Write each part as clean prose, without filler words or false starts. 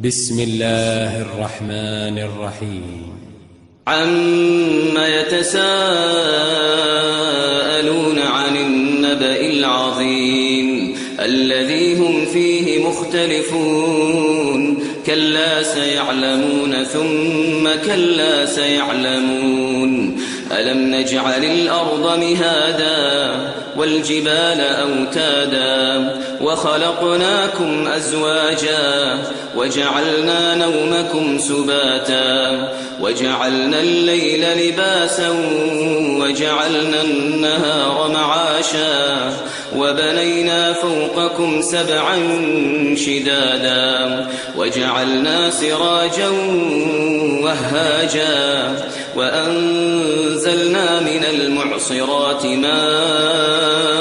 بسم الله الرحمن الرحيم. عم يتساءلون عن النبأ العظيم الذي هم فيه مختلفون كلا سيعلمون ثم كلا سيعلمون ألم نجعل الأرض مهادا والجبال أوتادا وخلقناكم أزواجا وجعلنا نومكم سباتا وجعلنا الليل لباسا وجعلنا النهار معاشا وبنينا فوقكم سبعا شدادا وجعلنا سراجا وهاجا وأنزلنا من المعصرات ماء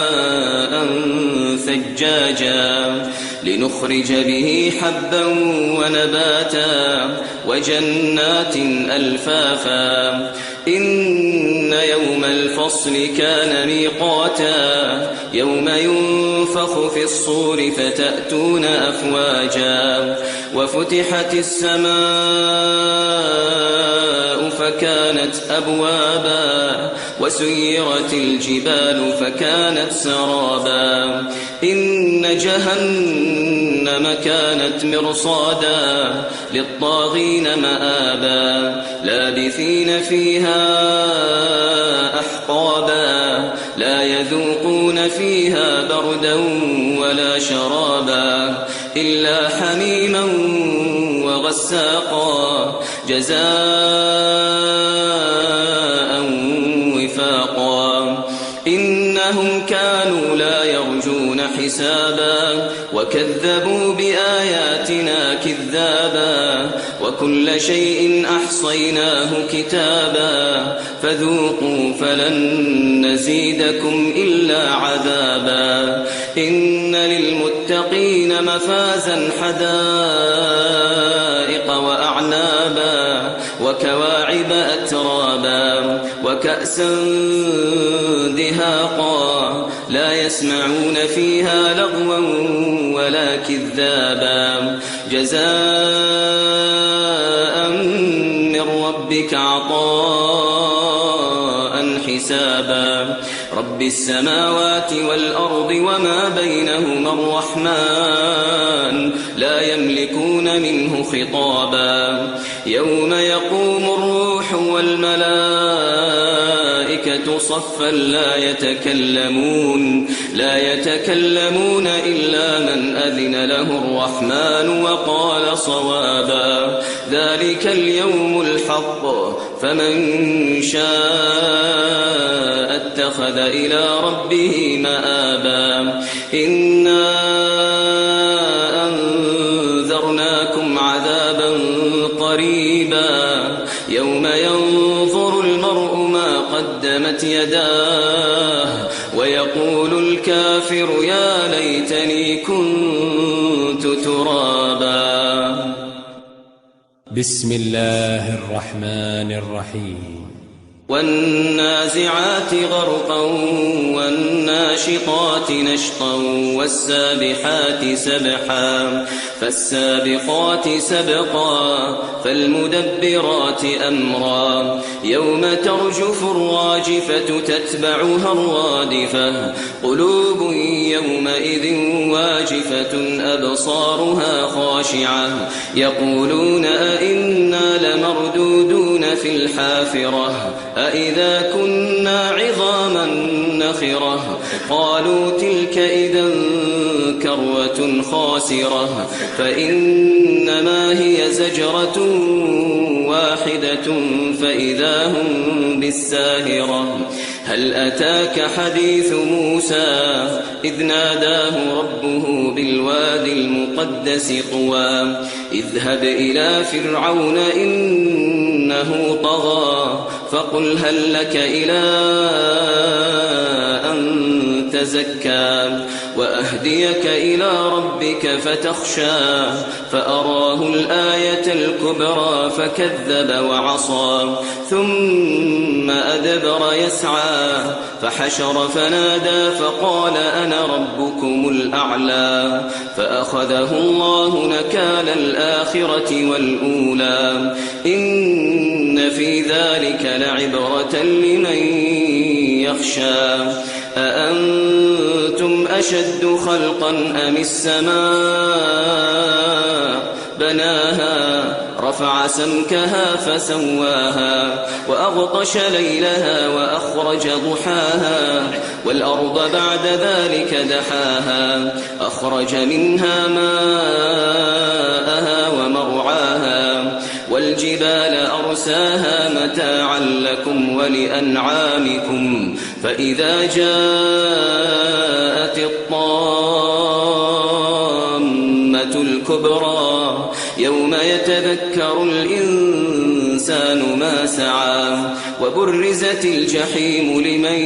ثجاجا لنخرج به حبا ونباتا وجنات ألفافا إن يوم الفصل كان ميقاتا يوم ينفخ في الصور فتأتون أفواجا وفتحت السماء فكانت أبوابا وسيرت الجبال فكانت سرابا إن جهنم كانت مرصادا للطاغين مآبا لابثين فيها أحقابا لا يذوقون فيها بردا ولا شرابا إلا حميما وغساقا جزاء وفاقا إنهم كانوا لا يرجون حسابا وكذبوا بآياتنا كذابا وكل شيء أحصيناه كتابا فذوقوا فلن نزيدكم إلا عذابا إن للمتقين مفازا حدائق وأعنابا وكواعب أترابا وكأسا دهاقا لا يسمعون فيها لغوا ولا كذابا جزاء من ربك عطاء حسابا رب السماوات والأرض وما بينهما الرحمن لا يملكون منه خطابا يوم يقوم الروح والملائكة صفا لا يتكلمون إلا من أذن له الرحمن وقال صوابا ذلك اليوم الحق فمن شاء اتخذ إلى ربه مآبا إنا أنذرناكم عذابا قريبا يوم ينظر المرء ما قدمت يداه ويقول الكافر يا ليتني كنت ترابا. بسم الله الرحمن الرحيم. والنازعات غرقا والناشطات نشطا والسابحات سبحا فالسابقات سبقا فالمدبرات أمرا يوم ترجف الراجفة تتبعها الرادفة قلوب يومئذ واجفة أبصارها خاشعة يقولون أئنا لمردودون في الحافرة أئذا كنا عظاما نخرة قالوا تلك إذا كروة خاسرة فإنما هي زجرة واحدة فإذا هم بالساهرة هل أتاك حديث موسى إذ ناداه ربه بالوادي المقدس طوى اذهب إلى فرعون إنه طغى فقل هل لك إلى أن تزكى وأهديك إلى ربك فتخشى فأراه الآية الكبرى فكذب وعصى ثم أدبر يسعى فحشر فنادى فقال أنا ربكم الأعلى فأخذه الله نكال الآخرة والأولى إن في ذلك لعبرة لمن يخشى أأنتم أشد خلقا أم السماء بناها رفع سمكها فسواها وأغطش ليلها وأخرج ضحاها والأرض بعد ذلك دحاها أخرج منها ماءها ومرعاها والجبال أرساها متاعا لكم ولأنعامكم فإذا جاءت الطامة الكبرى يوم يتذكر الإنسان ما سعى وبرزت الجحيم لمن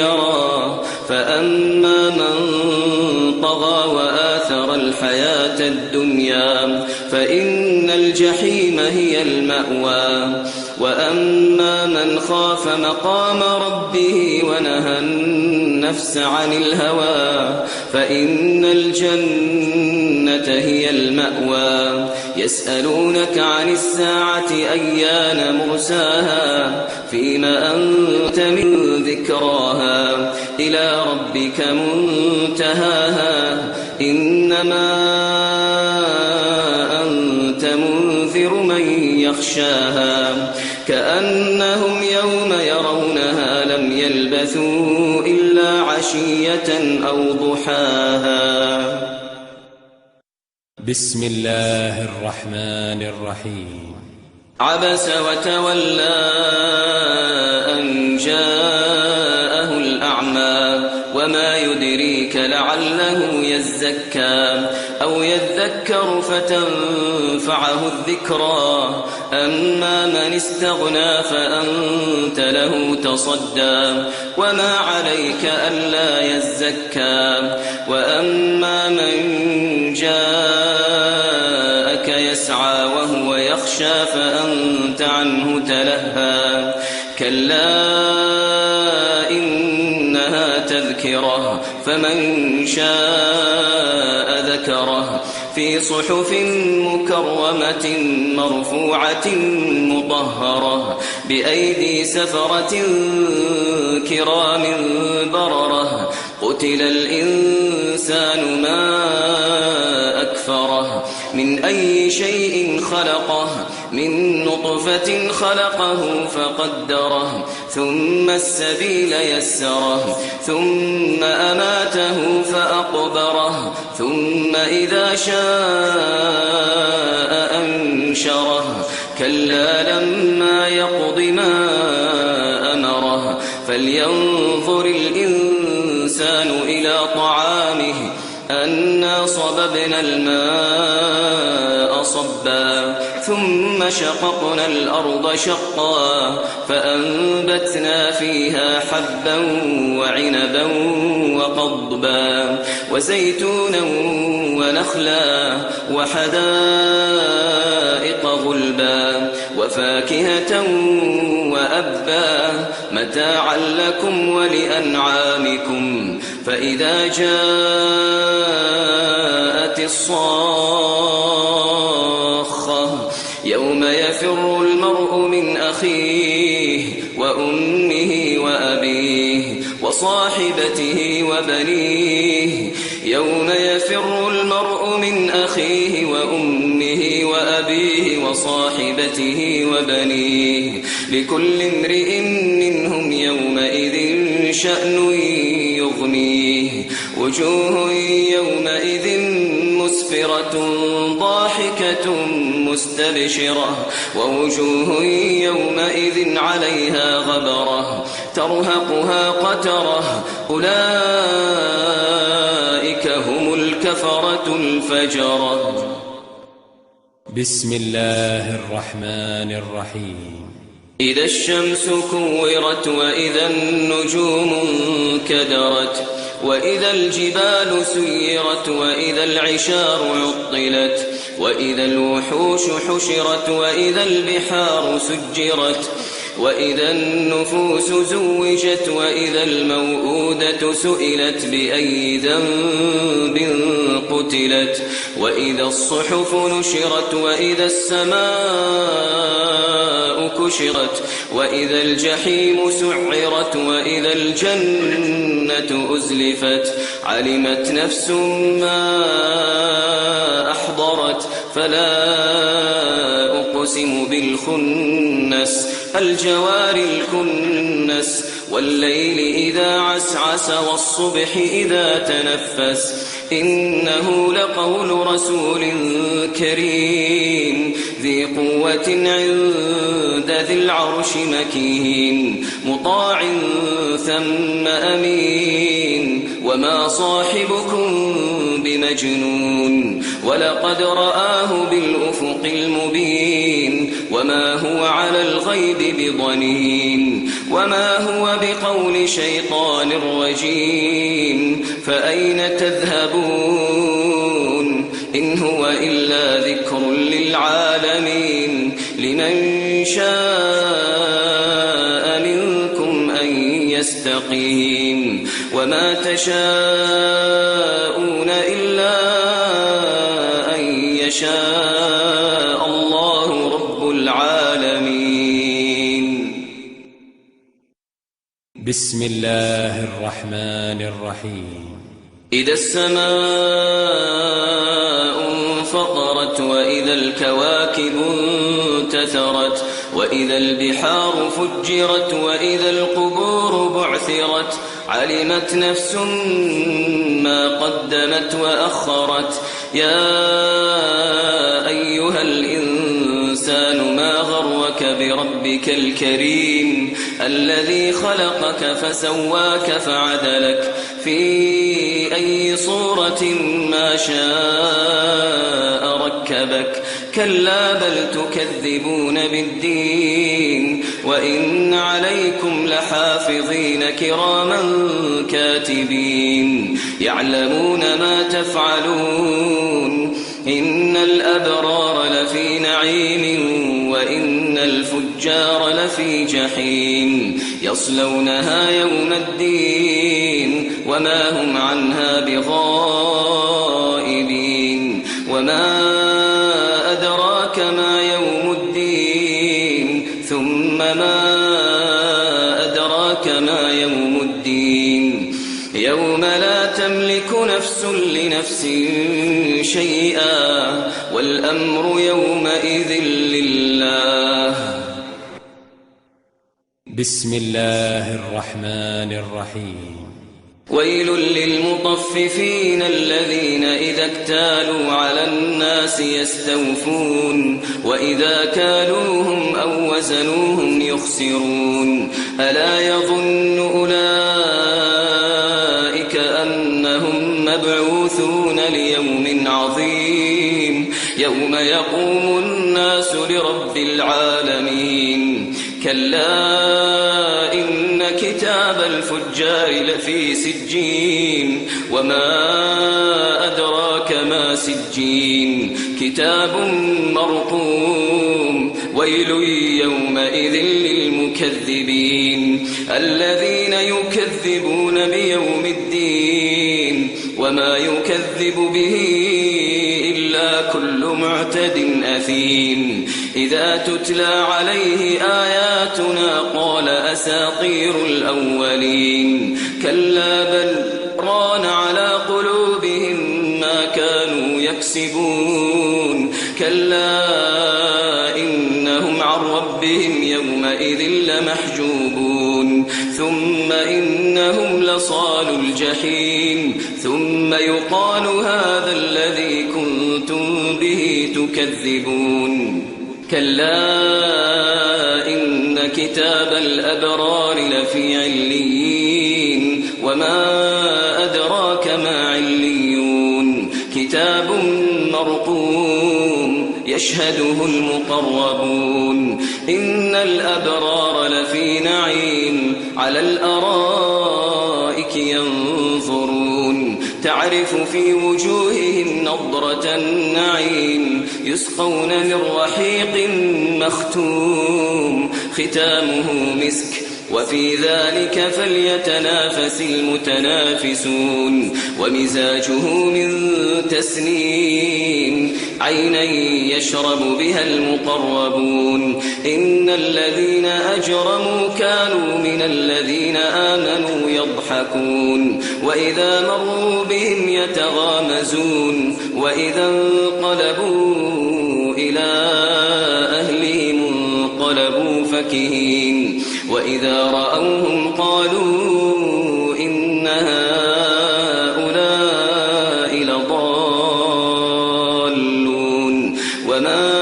يرى فأما من طغى وآثر الحياة الدنيا فإن الجحيم هي المأوى وأما من خاف مقام ربه ونهى النفس عن الهوى فإن الجنة هي المأوى يسألونك عن الساعة أيان مرساها فيما أنت من ذكراها إلى ربك منتهاها إنما أنت منذر من يخشاها كأنهم يوم يرونها لم يلبثوا إلا عشية أو ضحاها. بسم الله الرحمن الرحيم. عبس وتولى أن جاءه الأعمى وما يدريك لعله يزكى أو يذكر فتنفعه الذكرى أما من استغنى فأنت له تصدى وما عليك ألا يزكى وأما من جاءك يسعى وهو يخشى فأنت عنه تلهى كلا إنها تذكرة فمن شاء ذكره في صحف مكرمة مرفوعة مطهرة بأيدي سفرة كرام بررة قتل الإنسان ما أكفره من أي شيء خلقه من نطفة خلقه فقدره ثم السبيل يسره ثم أماته فأقبره ثم إذا شاء أنشره كلا لما يقض ما أمره فلينظر الإنسان إلى طعامه أنا صببنا الماء صبا ثم شققنا الأرض شقا فأنبتنا فيها حبا وعنبا وقضبا وزيتونا ونخلا وحدائق غلبا وفاكهة وأبا متاعا لكم ولأنعامكم فإذا جاءت الصاخة يوم يفر المرء من أخيه وأمه وأبيه وصاحبته وبنيه يوم يفر المرء من أخيه وأمه وأبيه وصاحبته وبنيه لكل امرئ منهم يومئذ شأن يغنيه وجوه يومئذ مسفرة ضاحكة مستبشرة ووجوه يومئذ عليها غبرة ترهقها قترة أولئك هم الكفرة الفجرة. بسم الله الرحمن الرحيم. إذا الشمس كورت وإذا النجوم انكدرت وإذا الجبال سيرت وإذا العشار عطلت وإذا الوحوش حشرت وإذا البحار سجرت وإذا النفوس زوجت وإذا الموءودة سئلت بأي ذنب قتلت وإذا الصحف نشرت وإذا السماء كشرت وإذا الجحيم سعرت وإذا الجنة أزلفت علمت نفس ما أحضرت فلا أقسم بالخنس الجوار الكنس والليل إذا عسعس والصبح إذا تنفس إنه لقول رسول كريم ذي قوة عند ذي العرش مكين مطاع ثم أمين وما صاحبكم بمجنون ولقد رآه بالأفق المبين وما هو على الغيب بضنين وما هو بقول شيطان رجيم فأين تذهبون إن هو إلا ذكر للعالمين لمن شاء منكم أن يستقيم وما تشاءون إلا أن يشاء الله رب العالمين. بسم الله الرحمن الرحيم. إذا السماء انفطرت وإذا الكواكب انتثرت وإذا البحار فجرت وإذا القبور بعثرت علمت نفس ما قدمت وأخرت يا أيها الإنسان ما غرك بربك الكريم الذي خلقك فسواك فعدلك في أي صورة ما شاء ركبك كلا بل تكذبون بالدين وإن عليكم لحافظين كراما كاتبين يعلمون ما تفعلون إن الأبرار لفي نعيم وإن الفجار لفي جحيم يصلونها يوم الدين وما هم عنها بغائبين وما أدراك ما يوم الدين ثم ما أدراك ما يوم الدين يوم لا تملك نفس لنفس شيئا والأمر يومئذ لله. بسم الله الرحمن الرحيم. ويل للمطففين الذين إذا اكتالوا على الناس يستوفون وإذا كالوهم أو وزنوهم يخسرون ألا يظن أولئك أنهم مبعوثون ليوم عظيم يوم يقوم الناس لرب العالمين كلا إن كتاب الفجار لفي سجين وما أدراك ما سجين كتاب مرقوم ويل يومئذ للمكذبين الذين يكذبون بيوم الدين وما يكذب به إلا كل معتد أثيم إذا تتلى عليه آياتنا قال أساطير الأولين كلا بل ران على قلوبهم ما كانوا يكسبون كلا إنهم عن ربهم يومئذ لمحجوبون ثم إنهم لصال الجحيم ثم يقال هذا الذي كنتم به تكذبون كلا إن كتاب الأبرار لفي عليين وما أدراك ما عليون كتاب مرقوم يشهده المقربون إن الأبرار لفي نعيم على الأرائك ينظرون تعرف في وجوههم نضرة النعيم يسقون من رحيق مختوم ختامه مسك وفي ذلك فليتنافس المتنافسون ومزاجه من تسنيم عينا يشرب بها المقربون إن الذين أجرموا كانوا من الذين آمنوا يضحكون وإذا مروا بهم يتغامزون وإذا انقلبوا إلى أهلهم انقلبوا فكهين وإذا رأوهم قالوا إن هؤلاء لضالون وما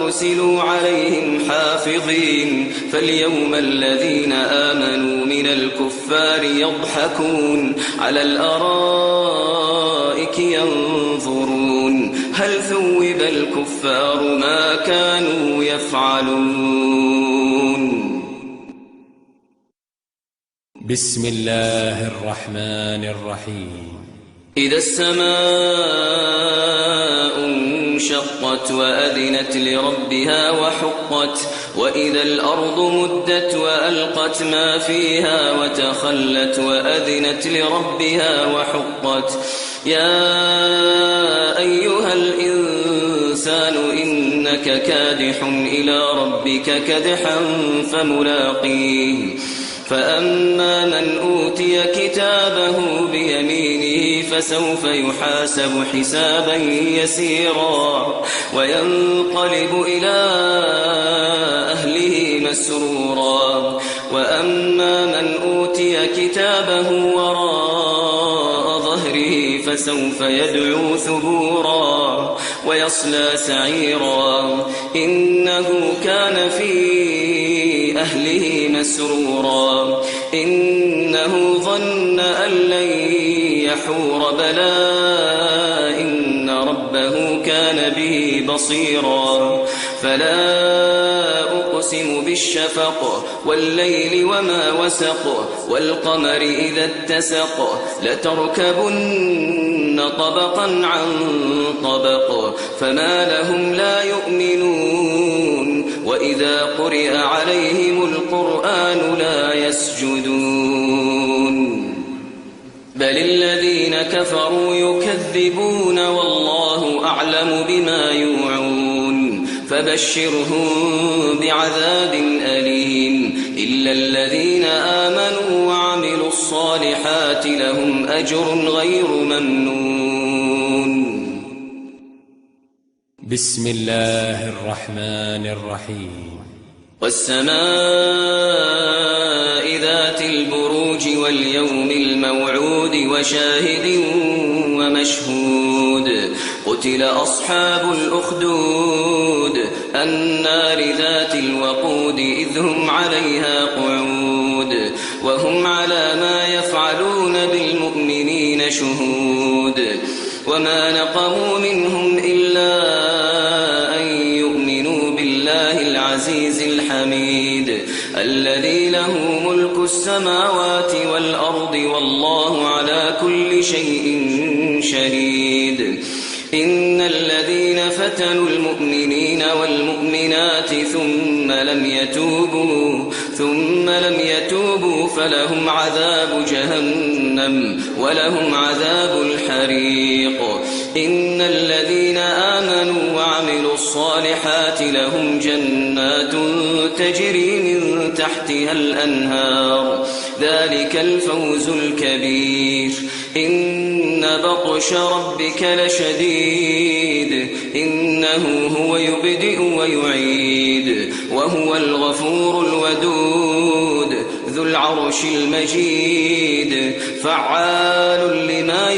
أرسلوا عليهم حافظين فاليوم الذين آمنوا من الكفار يضحكون على الأرائك ينظرون هل ثوب الكفار ما كانوا يفعلون. بسم الله الرحمن الرحيم. إذا السماء انشقت وأذنت لربها وحقت وإذا الأرض مدت وألقت ما فيها وتخلت وأذنت لربها وحقت يا أيها الإنسان إنك كادح إلى ربك كدحا فملاقيه فأما من أوتي كتابه بيمينه فسوف يحاسب حسابا يسيرا وينقلب إلى أهله مسرورا وأما من أوتي كتابه وراء ظهره فسوف يدعو ثبورا ويصلى سعيرا إنه كان في أهله مسرورا إنه ظن أن لن يحور بلى إن ربه كان به بصيرا فلا أقسم بالشفق والليل وما وسق والقمر إذا اتسق لتركبن طبقا عن طبق فما لهم لا يؤمنون وإذا قرئ عليهم القرآن لا يسجدون بل الذين كفروا يكذبون والله أعلم بما يوعون فبشرهم بعذاب أليم إلا الذين آمنوا وعملوا الصالحات لهم أجر غير ممنون. بسم الله الرحمن الرحيم. والسماء ذات البروج واليوم الموعود وشاهد ومشهود قتل أصحاب الأخدود النار ذات الوقود إذ هم عليها قعود وهم على ما يفعلون بالمؤمنين شهود وما نقموا منهم إلا أن يؤمنوا بالله العزيز الحميد الذي له ملك السماوات والأرض والله على كل شيء شهيد. إن الذين فتنوا المؤمنين والمؤمنات ثم لم يتوبوا فلهم عذاب جهنم ولهم عذاب الحريق. إن الذين آمنوا وعملوا الصالحات لهم جنات تجري من تحتها الأنهار ذلك الفوز الكبير. إن بطش ربك لشديد إنه هو يبدئ ويعيد وهو الغفور الودود ذو العرش المجيد فعال لما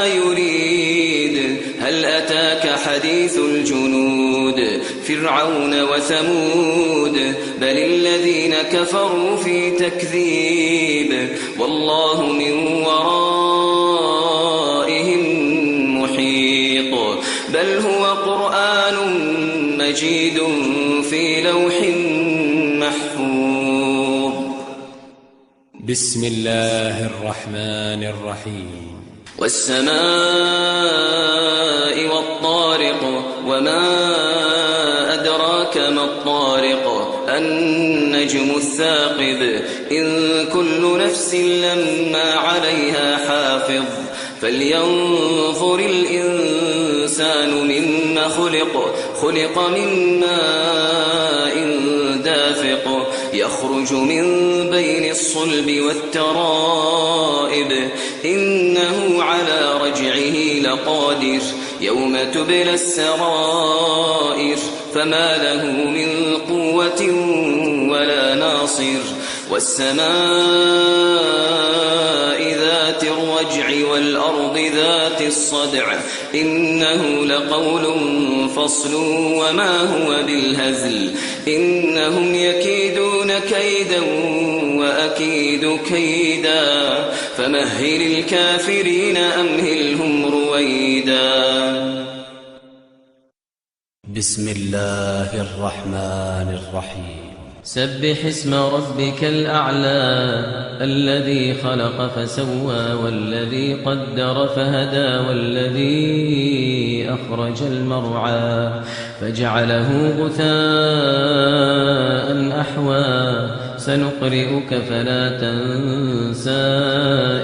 يريد هل أتاك حديث الجنود فرعون وثمود بل الذين كفروا في تكذيب والله من ورائهم محيط بل هو قرآن مجيد في لوح محفوظ. بسم الله الرحمن الرحيم والسماء والطارق وما أدراك ما الطارق النجم الثاقب إن كل نفس لما عليها حافظ فلينظر الإنسان مما خلق من ماء دافق يخرج من بين الصلب والترائب إنه على رجعه لقادر يوم تبلى السرائر فما له من قوة ولا ناصر والسماء ذات الرجع والأرض ذات الصدع إنه لقول فصل وما هو بالهزل إنهم يكيدون كيدا وأكيد كيدا فمهل الكافرين أمهلهم رويدا. بسم الله الرحمن الرحيم سبح اسم ربك الأعلى الذي خلق فسوى والذي قدر فهدى والذي أخرج المرعى فجعله غثاء أحوى سنقرئك فلا تنسى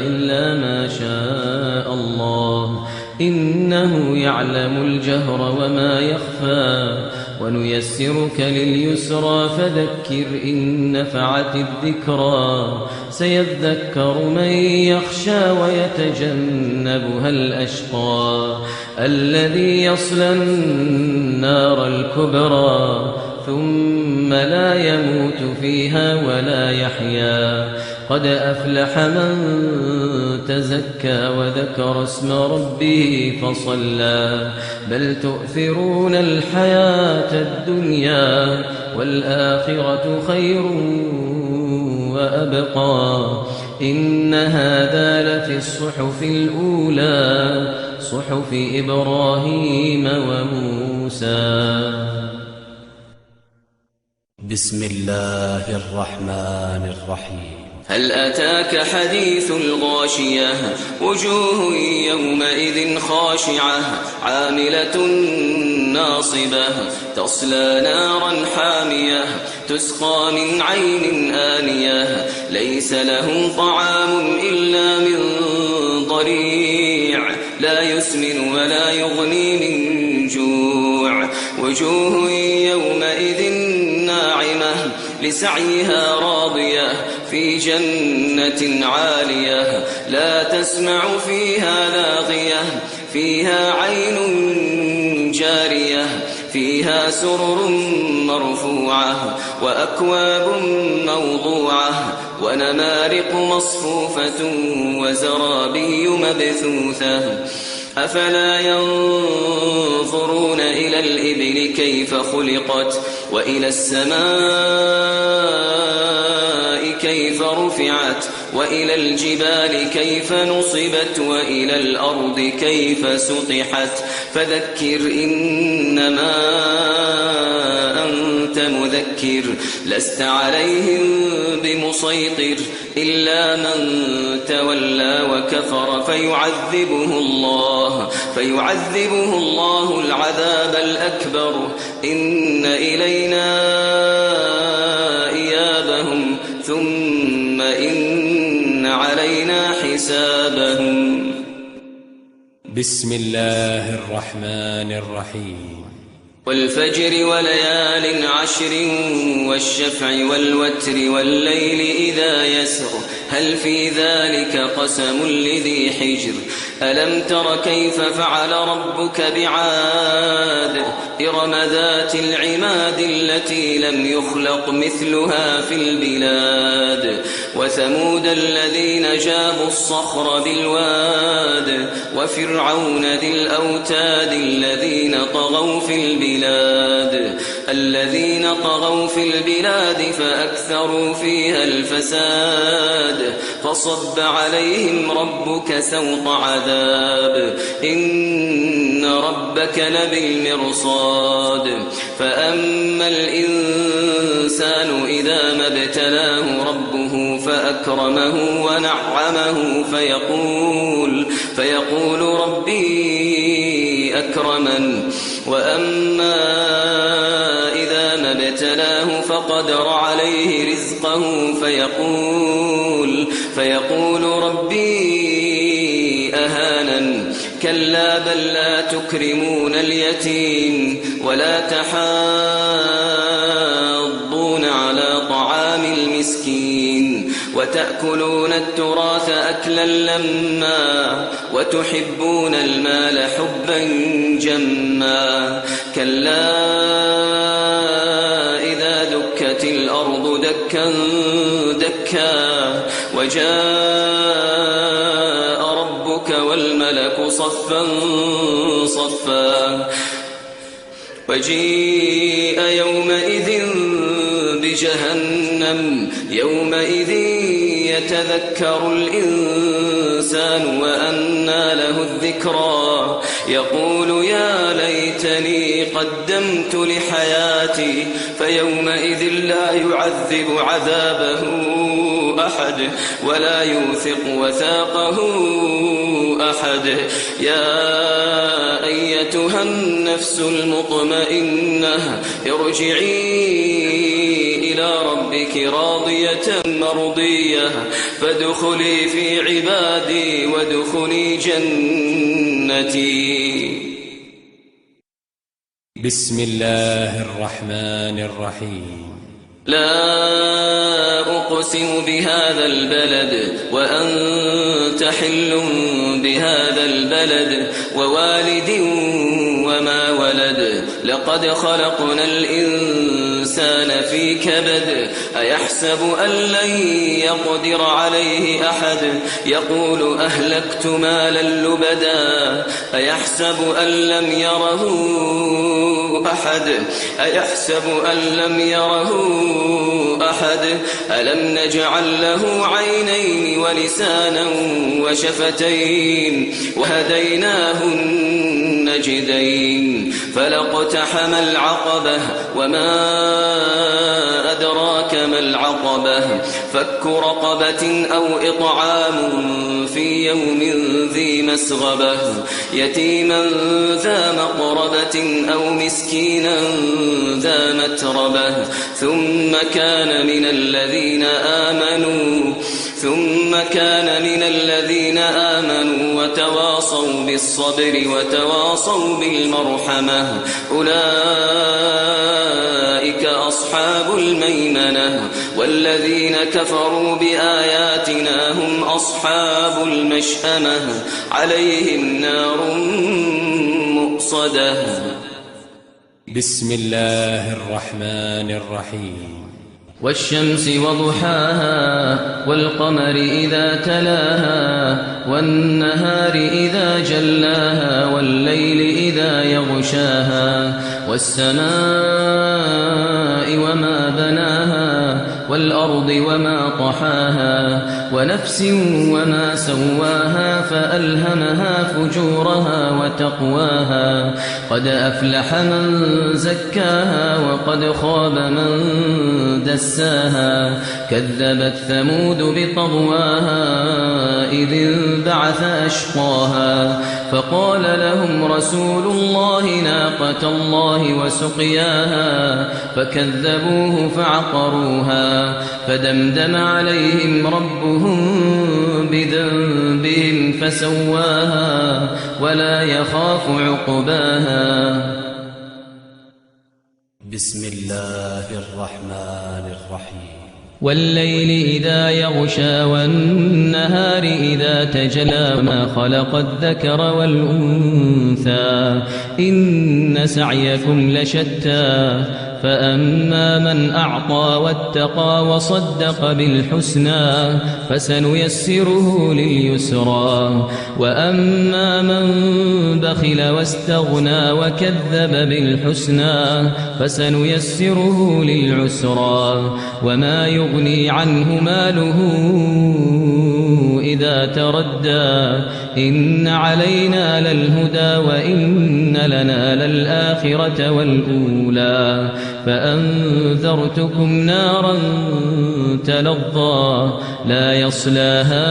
إلا ما شاء الله إنه يعلم الجهر وما يخفى ونيسرك لليسرى فذكر إن نفعت الذكرى سيذكر من يخشى ويتجنبها الأشقى الذي يصلى النار الكبرى ثم لا يموت فيها ولا يحيا قد أفلح من تزكى وذكر اسم ربه فصلى بل تؤثرون الحياة الدنيا والآخرة خير وأبقى إن هذا لفي الصحف الأولى صحف إبراهيم وموسى. بسم الله الرحمن الرحيم هل أتاك حديث الغاشية وجوه يومئذ خاشعة عاملة ناصبة تصلى نارا حامية تسقى من عين آنية ليس لهم طعام إلا من ضريع لا يسمن ولا يغني من جوع وجوه يومئذ ناعمة لسعيها راضية في جنة عالية لا تسمع فيها لاغية فيها عين جارية فيها سرر مرفوعة وأكواب موضوعة ونمارق مصفوفة وزرابي مبثوثة أفلا ينظرون إلى الإبل كيف خلقت وإلى السماء كيف رفعت وإلى الجبال كيف نصبت وإلى الأرض كيف سطحت فذكر إنما أنت مذكر لست عليهم بمسيطر إلا من تولى وكفر فيعذبه الله العذاب الأكبر إن إلينا إيابهم ثم إن علينا حسابهم. بسم الله الرحمن الرحيم والفجر وليال عشر والشفع والوتر والليل إذا يسر هل في ذلك قسم لذي حجر ألم تر كيف فعل ربك بعاد إرم ذات العماد التي لم يخلق مثلها في البلاد وثمود الذين جابوا الصخر بالواد وفرعون ذي الأوتاد الذين طغوا في البلاد فأكثروا فيها الفساد فصب عليهم ربك سوط عذاب إن ربك لبالمرصاد فأما الإنسان إذا ما ابتلاه ربه فأكرمه ونعمه فيقول ربي أكرمن وأما إذا ما ابتلاه فقدر عليه رزقه فيقول ربي أهانن كلا بل لا تكرمون اليتيم ولا تحاضون على طعام المسكين وتأكلون التراث أكلا لما وتحبون المال حبا جما كلا إذا دكت الأرض دكا دكا وجاء ربك والملك صفا صفا وجيء يومئذ بجهنم يومئذ يتذكر الإنسان وأنى له الذكرى يقول يا ليتني قدمت لحياتي فيومئذ لا يعذب عذابه أحد ولا يوثق وثاقه أحد يا أيتها النفس المطمئنة ارجعي إلى ربك راضية مرضية فادخلي في عبادي وادخلي جنتي. بسم الله الرحمن الرحيم. لا أقسم بهذا البلد وأنت حل بهذا البلد ووالد وما ولد لقد خلقنا الإنسان في كبد أيحسب أن لن يقدر عليه أحد يقول أهلكت مالا لبدا أيحسب أن لم يره أحد ألم نجعل له عينين ولسانا وشفتين وهديناه النجدين فلاقتحم العقبة وما أدراك ما العقبة فك رقبة أو إطعام في يوم ذي مسغبة يتيما ذا مقربة أو مسكينا ذا متربة ثم كان من الذين آمنوا وتواصوا بالصبر وتواصوا بالمرحمة أولئك أصحاب الميمنة والذين كفروا بآياتنا هم أصحاب المشأمة عليهم نار مؤصدة. بسم الله الرحمن الرحيم. والشمس وضحاها والقمر إذا تلاها والنهار إذا جلاها والليل إذا يغشاها والسماء وما بناها والأرض وما طحاها ونفس وما سواها فألهمها فجورها وتقواها قد أفلح من زكاها وقد خاب من دساها كذبت ثمود بطغواها إذ انبعث أشقاها فقال لهم رسول الله ناقة الله وسقياها فكذبوه فعقروها فدمدم عليهم ربهم بذنبهم فسواها ولا يخاف عقباها. بسم الله الرحمن الرحيم. والليل إذا يغشى والنهار إذا تجلى ما خلق الذكر والأنثى إن سعيكم لشتى فأما من أعطى واتقى وصدق بالحسنى فسنيسره لليسرى وأما من بخل واستغنى وكذب بالحسنى فسنيسره للعسرى وما يغني عنه ماله إذا تردى إن علينا للهدى وإن لنا للآخرة والأولى فأنذرتكم نارا تلظى لا يصلاها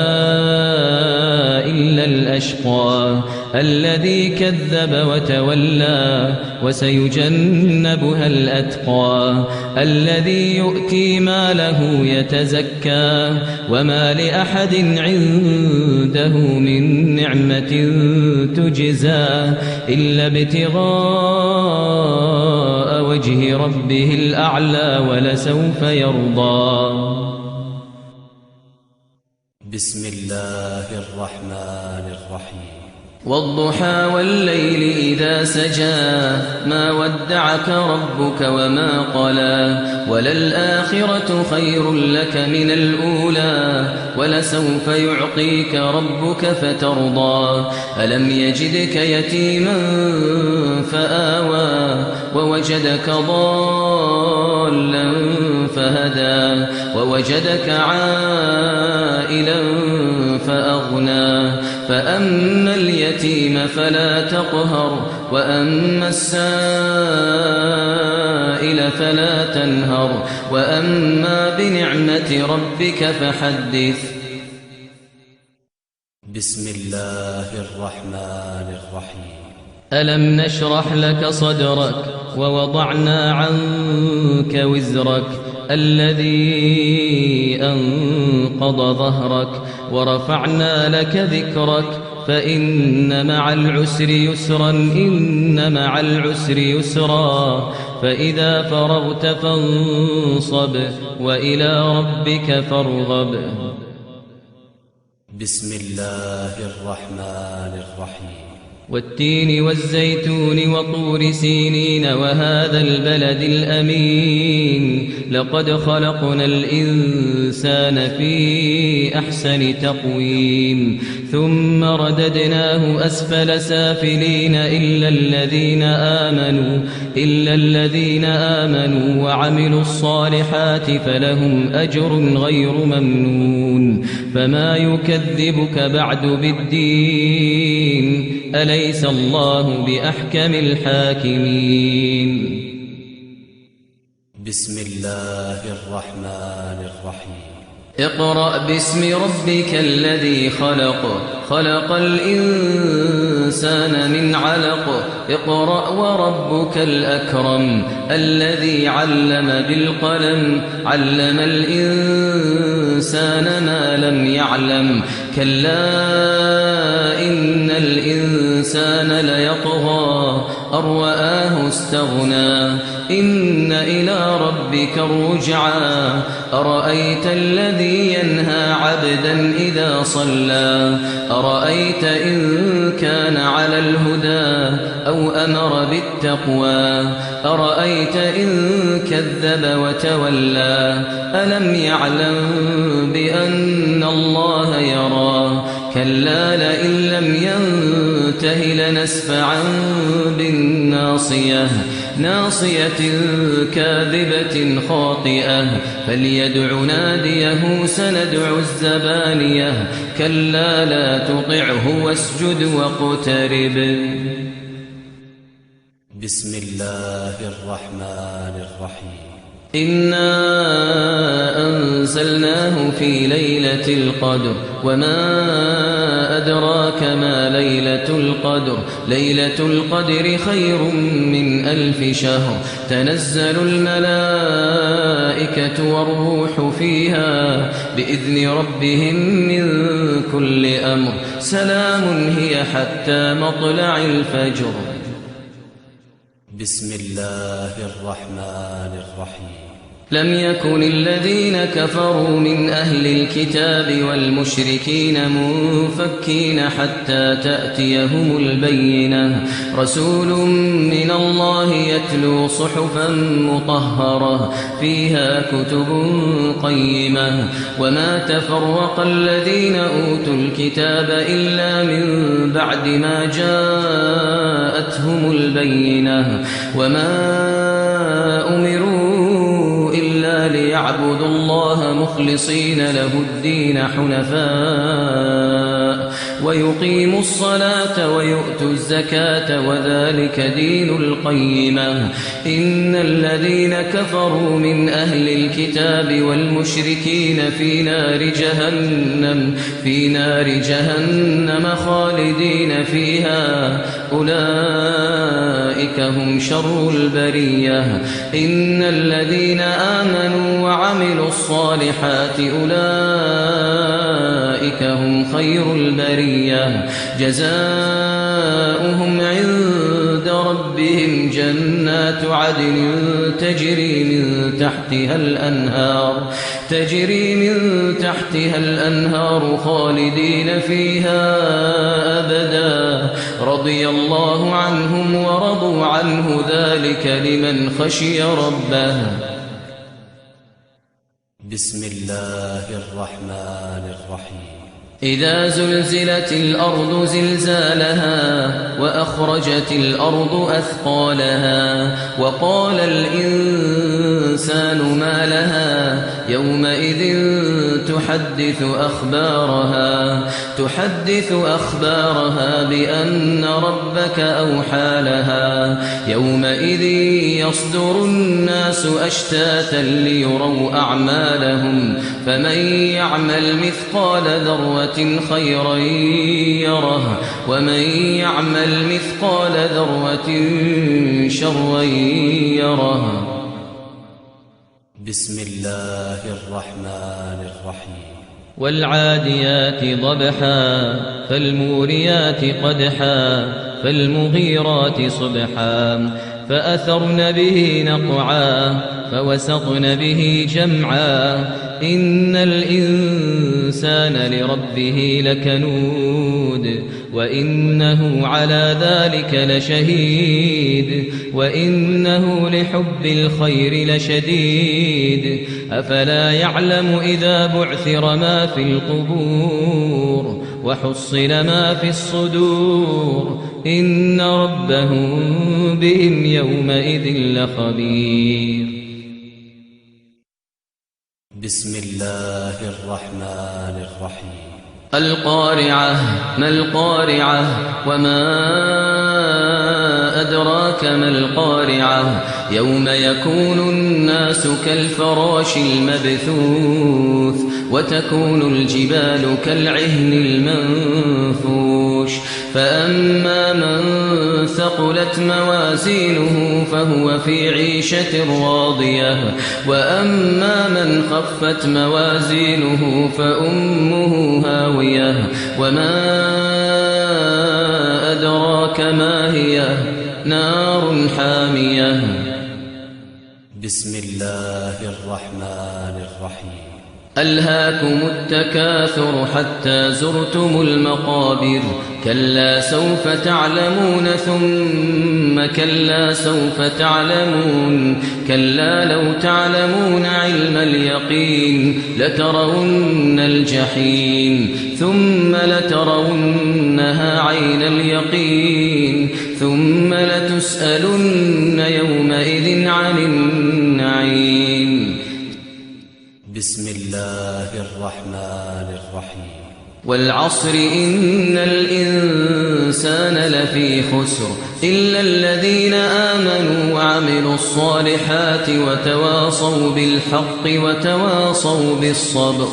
إلا الأشقى الذي كذب وتولى وسيجنبها الأتقى الذي يؤتي ماله يتزكى وما لأحد عنده من نعمة تجزى إلا ابتغاء وجه ربه الأعلى ولسوف يرضى. بسم الله الرحمن الرحيم. والضحى والليل إذا سجى ما ودعك ربك وما قلى وللآخرة خير لك من الأولى ولسوف يعطيك ربك فترضى ألم يجدك يتيما فآوى ووجدك ضالا فهدى ووجدك عائلا فأغنى فأما اليتيم فلا تقهر وأما السائل فلا تنهر وأما بنعمة ربك فحدث. بسم الله الرحمن الرحيم. ألم نشرح لك صدرك ووضعنا عنك وزرك الذي أنقض ظهرك ورفعنا لك ذكرك فإن مع العسر يسرا إن مع العسر يسرا فإذا فرغت فانصب وإلى ربك فارغب. بسم الله الرحمن الرحيم. والتين والزيتون وطور سينين وهذا البلد الأمين لقد خلقنا الإنسان في أحسن تقويم ثم رددناه أسفل سافلين إلا الذين آمنوا وعملوا الصالحات فلهم أجر غير ممنون فما يكذبك بعد بالدين أليس الله بأحكم الحاكمين. بسم الله الرحمن الرحيم. اقرأ باسم ربك الذي خلق خلق الإنسان من علق اقرأ وربك الأكرم الذي علم بالقلم علم الإنسان ما لم يعلم كلا إن الإنسان ليطغى أن رآه استغنى إن إلى ربك الرجعى أرأيت الذي ينهى عبدا إذا صلى أرأيت إن كان على الهدى أو أمر بالتقوى أرأيت إن كذب وتولى ألم يعلم بأن الله يرى كلا لئن لم ينته لنسفعا بالناصية ناصية كاذبة خاطئة فليدع ناديه سندع الزبانية كلا لا تطعه واسجد واقترب. بسم الله الرحمن الرحيم. إنا أنزلناه في ليلة القدر وما أدراك ما ليلة القدر ليلة القدر خير من 1000 شهر تنزل الملائكة والروح فيها بإذن ربهم من كل أمر سلام هي حتى مطلع الفجر. بسم الله الرحمن الرحيم. لم يكن الذين كفروا من أهل الكتاب والمشركين منفكين حتى تأتيهم البينة رسول من الله يتلو صحفا مطهرة فيها كتب قيمة وما تفرق الذين أوتوا الكتاب إلا من بعد ما جاءتهم البينة وما أمروا إلا ليعبدوا الله مخلصين له الدين حنفاء ويقيموا الصلاة ويؤتوا الزكاة وذلك دين القيمة إن الذين كفروا من أهل الكتاب والمشركين في نار جهنم خالدين فيها أولئك هم شر البرية إن الذين آمنوا وعملوا الصالحات أولئك هم خير البرية جزاؤهم عند ربهم جنات عدن تجري من تحتها الأنهار خالدين فيها أبدا رضي الله عنهم ورضوا عنه ذلك لمن خشي ربه. بسم الله الرحمن الرحيم. إذا زلزلت الأرض زلزالها وأخرجت الأرض أثقالها وقال الإنسان ما لها يومئذ تحدث أخبارها بأن ربك أوحى لها يومئذ يصدر الناس أشتاتا ليروا أعمالهم فمن يعمل مثقال ذرة خيرا يره ومن يعمل مثقال ذرة شرا يره. بسم الله الرحمن الرحيم. والعاديات ضبحا فالموريات قدحا فالمغيرات صبحا فأثرن به نقعا فوسطن به جمعا إن الإنسان لربه لكنود وإنه على ذلك لشهيد وإنه لحب الخير لشديد أفلا يعلم إذا بعثر ما في القبور وحصل ما في الصدور إن ربهم بهم يومئذ لخبير. بسم الله الرحمن الرحيم. القارعة ما القارعة وما أدراك ما القارعة يوم يكون الناس كالفراش المبثوث وتكون الجبال كالعهن المنفوش فأما من ثقلت موازينه فهو في عيشة راضية وأما من خفت موازينه فأمه هاوية وما أدراك ما هي نار حامية. بسم الله الرحمن الرحيم. ألهاكم التكاثر حتى زرتم المقابر كلا سوف تعلمون ثم كلا سوف تعلمون كلا لو تعلمون علم اليقين لترون الجحيم ثم لترونها عين اليقين ثم لتسألن يومئذ عن النعيم. بسم الله الرحمن الرحيم. والعصر إن الإنسان لفي خسر إلا الذين آمنوا وعملوا الصالحات وتواصوا بالحق وتواصوا بالصبر.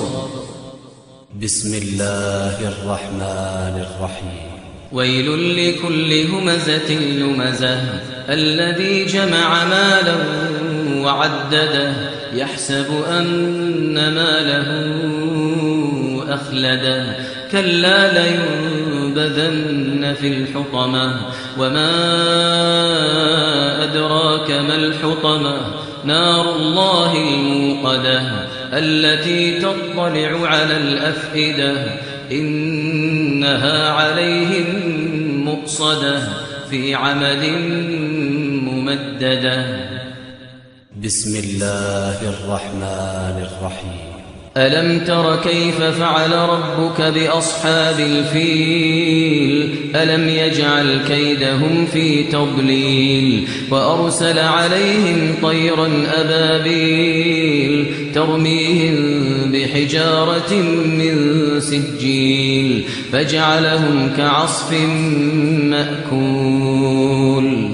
بسم الله الرحمن الرحيم. ويل لكل همزة لمزة الذي جمع مالا وعدده يحسب أن ماله أخلده كلا لينبذن في الحطمة وما أدراك ما الحطمة نار الله الموقدة التي تطلع على الأفئدة إنها عليهم مؤصدة في عمد ممددة. بسم الله الرحمن الرحيم. ألم تر كيف فعل ربك بأصحاب الفيل ألم يجعل كيدهم في تضليل وأرسل عليهم طيرا أبابيل ترميهم بحجارة من سجيل فجعلهم كعصف مأكول.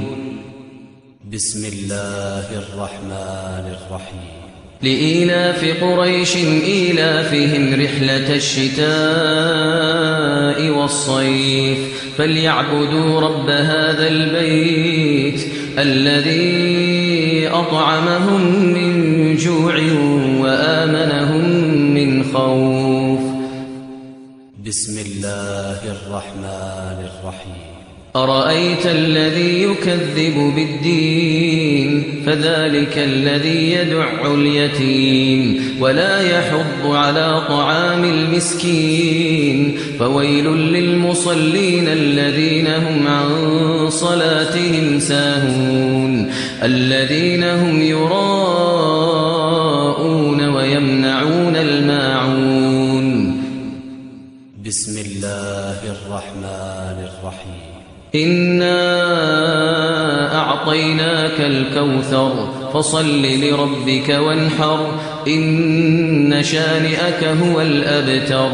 بسم الله الرحمن الرحيم. لإيلاف قريش إيلافهم رحلة الشتاء والصيف فليعبدوا رب هذا البيت الذي أطعمهم من جوع وآمنهم من خوف. بسم الله الرحمن الرحيم. أرأيت الذي يكذب بالدين فذلك الذي يدع اليتيم ولا يحض على طعام المسكين فويل للمصلين الذين هم عن صلاتهم ساهون الذين هم يراءون ويمنعون الماعون. بسم الله الرحمن الرحيم. إنا أعطيناك الكوثر فصل لربك وانحر إن شانئك هو الأبتر.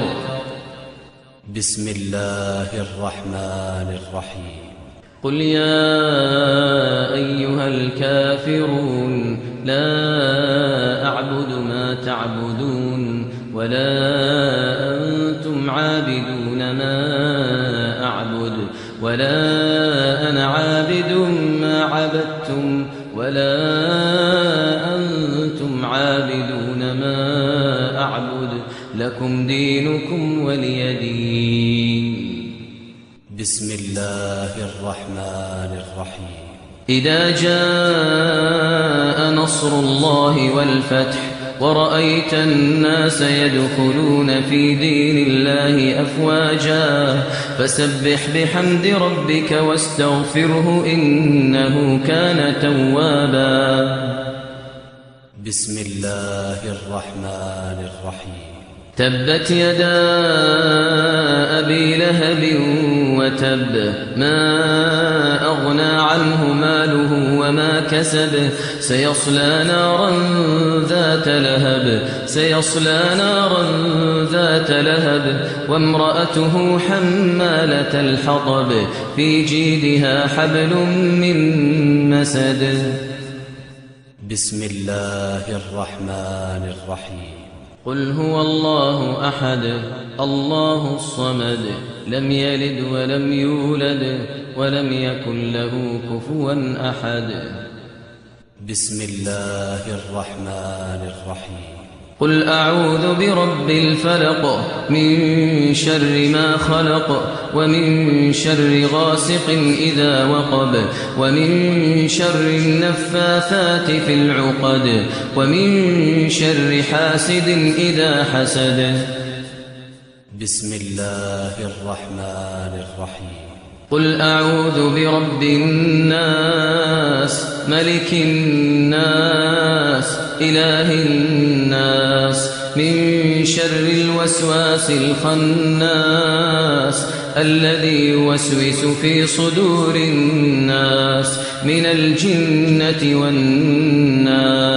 بسم الله الرحمن الرحيم. قل يا أيها الكافرون لا أعبد ما تعبدون ولا أنتم عابدون ما أعبد ولا أنا عابد ما عبدتم ولا أنتم عابدون ما أعبد لكم دينكم ولي دين. بسم الله الرحمن الرحيم. إذا جاء نصر الله والفتح ورأيت الناس يدخلون في دين الله أفواجا فسبح بحمد ربك واستغفره إنه كان توابا. بسم الله الرحمن الرحيم. تبت يدا أبي لهب وتب ما أغنى عنه ماله وما كسب سيصلى نارا ذات لهب وامرأته حمالة الحطب في جيدها حبل من مسد. بسم الله الرحمن الرحيم. قل هو الله أحد الله الصمد لم يلد ولم يولد ولم يكن له كفوا أحد. بسم الله الرحمن الرحيم. قل أعوذ برب الفلق من شر ما خلق ومن شر غاسق إذا وقب ومن شر النفاثات في العقد ومن شر حاسد إذا حسد. بسم الله الرحمن الرحيم. قل أعوذ برب الناس ملك الناس إله الناس من شر الوسواس الخناس الذي يوسوس في صدور الناس من الجنة والناس.